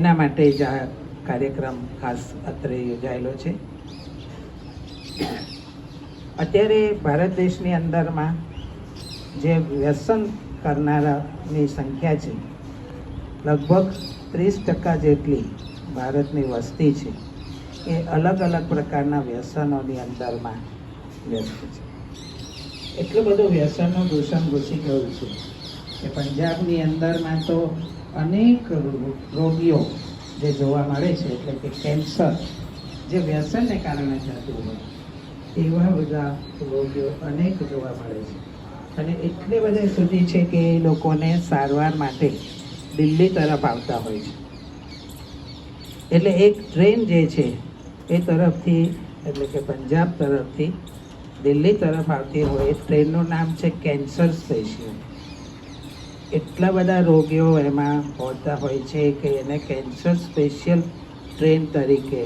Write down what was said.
એના માટે જ આ કાર્યક્રમ ખાસ અત્રે યોજાયેલો છે. અત્યારે ભારત દેશની અંદરમાં જે વ્યસન કરનારાની સંખ્યા છે, લગભગ 30% જેટલી ભારતની વસ્તી છે એ અલગ અલગ પ્રકારના વ્યસનોની અંદરમાં વ્યસ્ત છે. એટલું બધું વ્યસનનું દૂષણ ઘૂસી ગયું છે કે પંજાબની અંદરમાં તો અનેક રોગીઓ જે જોવા મળે છે, એટલે કે કેન્સર જે વ્યસનને કારણે થતું હોય એવા બધા રોગીઓ અનેક જોવા મળે છે. અને એટલે બધે સુધી છે કે એ લોકોને સારવાર માટે દિલ્હી તરફ આવતા હોય છે. એટલે એક ટ્રેન જે છે એ તરફથી, એટલે કે પંજાબ તરફથી દિલ્હી તરફ આવતી હોય એ ટ્રેનનું નામ છે કેન્સર સ્પેશિયલ. એટલા બધા રોગીઓ એમાં પહોંચતા હોય છે કે એને કેન્સર સ્પેશિયલ ટ્રેન તરીકે